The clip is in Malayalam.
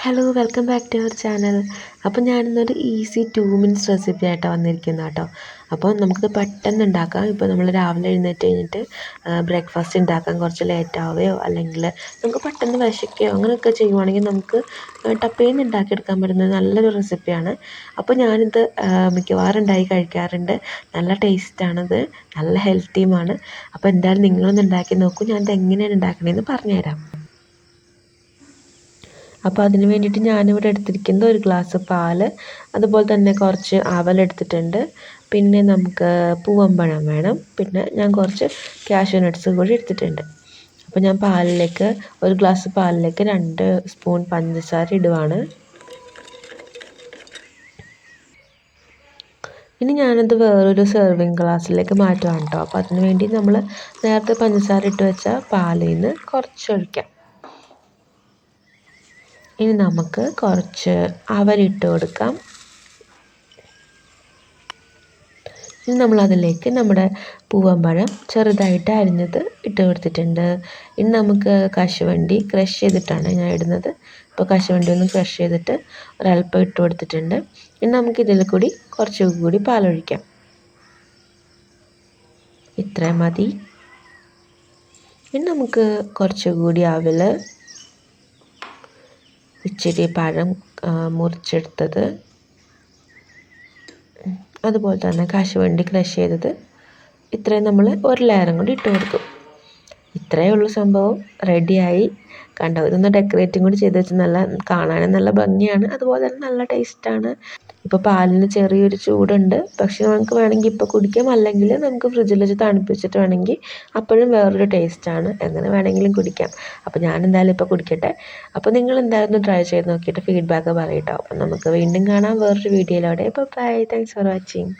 Hello welcome back to our channel. അപ്പോൾ ഞാനിന്നൊരു ഈസി 2 മിനിറ്റ്സ് റെസിപ്പി ആയിട്ടാണ് വന്നിരിക്കുന്നത് കേട്ടോ. അപ്പോൾ നമുക്കിത് പെട്ടെന്ന് ഉണ്ടാക്കാം. ഇപ്പോൾ നമ്മൾ രാവിലെ എഴുന്നേറ്റ് കഴിഞ്ഞിട്ട് ബ്രേക്ക്ഫാസ്റ്റ് ഉണ്ടാക്കാൻ കുറച്ച് ലേറ്റ് ആവുകയോ അല്ലെങ്കിൽ നമുക്ക് പെട്ടെന്ന് വിശക്കുകയോ അങ്ങനെയൊക്കെ ചെയ്യുവാണെങ്കിൽ നമുക്ക് ടപ്പേന്ന് ഉണ്ടാക്കിയെടുക്കാൻ പറ്റുന്ന നല്ലൊരു റെസിപ്പിയാണ്. അപ്പോൾ ഞാനിത് മിക്കവാറും ഉണ്ടാക്കി കഴിക്കാറുണ്ട്. നല്ല ടേസ്റ്റാണത്, നല്ല ഹെൽത്തിയുമാണ്. അപ്പോൾ എന്തായാലും നിങ്ങളൊന്ന് ഉണ്ടാക്കി നോക്കൂ. ഞാനിത് എങ്ങനെയാണ് ഉണ്ടാക്കണതെന്ന് പറഞ്ഞുതരാം. അപ്പോൾ അതിന് വേണ്ടിയിട്ട് ഞാനിവിടെ എടുത്തിരിക്കുന്നത് ഒരു ഗ്ലാസ് പാൽ, അതുപോലെ തന്നെ കുറച്ച് അവലെടുത്തിട്ടുണ്ട്. പിന്നെ നമുക്ക് പൂവമ്പഴം വേണം. പിന്നെ ഞാൻ കുറച്ച് കാഷ്യൂ നട്ട്സ് കൂടി എടുത്തിട്ടുണ്ട്. അപ്പോൾ ഞാൻ ഒരു ഗ്ലാസ് പാലിലേക്ക് 2 സ്പൂൺ പഞ്ചസാര ഇടുവാണ്. ഇനി ഞാനത് വേറൊരു സെർവിങ് ഗ്ലാസ്സിലേക്ക് മാറ്റുകയാണ് കേട്ടോ. അപ്പോൾ അതിന് വേണ്ടി നമ്മൾ നേരത്തെ പഞ്ചസാര ഇട്ട് വെച്ച പാലിൽ നിന്ന് കുറച്ചൊഴിക്കാം. ഇനി നമുക്ക് കുറച്ച് അവലിട്ട് കൊടുക്കാം. ഇനി നമ്മളതിലേക്ക് നമ്മുടെ പൂവമ്പഴം ചെറുതായിട്ട് അരിഞ്ഞത് ഇട്ട് കൊടുത്തിട്ടുണ്ട്. ഇനി നമുക്ക് കശുവണ്ടി ക്രഷ് ചെയ്തിട്ടാണ് ഞാൻ ഇടുന്നത്. അപ്പോൾ കശുവണ്ടി ഒന്ന് ക്രഷ് ചെയ്തിട്ട് ഒരല്പം ഇട്ട് കൊടുത്തിട്ടുണ്ട്. ഇനി നമുക്ക് ഇതിൽ കൂടി കുറച്ചുകൂടി പാലൊഴിക്കാം. ഇത്രയും മതി. ഇനി നമുക്ക് കുറച്ചുകൂടി അവൽ, ഇച്ചിരി പഴം മുറിച്ചെടുത്തത്, അതുപോലെ തന്നെ കശുവണ്ടി ക്രഷ് ചെയ്തത്, ഇത്രയും നമ്മൾ ഒരു ലെയറും കൂടി ഇട്ട് കൊടുക്കും. ഇത്രയേ ഉള്ളൂ, സംഭവം റെഡിയായി. കണ്ടോ, ഇതൊന്ന് ഡെക്കറേറ്റും കൂടി ചെയ്ത് വെച്ചാൽ കാണാനും നല്ല ഭംഗിയാണ്, അതുപോലെ തന്നെ നല്ല ടേസ്റ്റാണ്. ഇപ്പോൾ പാലിന് ചെറിയൊരു ചൂടുണ്ട്, പക്ഷെ നമുക്ക് വേണമെങ്കിൽ ഇപ്പോൾ കുടിക്കാം, അല്ലെങ്കിൽ നമുക്ക് ഫ്രിഡ്ജിൽ വെച്ച് തണുപ്പിച്ചിട്ട് വേണമെങ്കിൽ അപ്പോഴും വേറൊരു ടേസ്റ്റാണ്. എങ്ങനെ വേണമെങ്കിലും കുടിക്കാം. അപ്പോൾ ഞാൻ എന്തായാലും ഇപ്പോൾ കുടിക്കട്ടെ. അപ്പോൾ നിങ്ങൾ എന്തായാലും ട്രൈ ചെയ്ത് നോക്കിയിട്ട് ഫീഡ്ബാക്ക് പറയട്ടോ. അപ്പോൾ നമുക്ക് വീണ്ടും കാണാം വേറൊരു വീഡിയോയിലൂടെ. Bye, thanks for watching.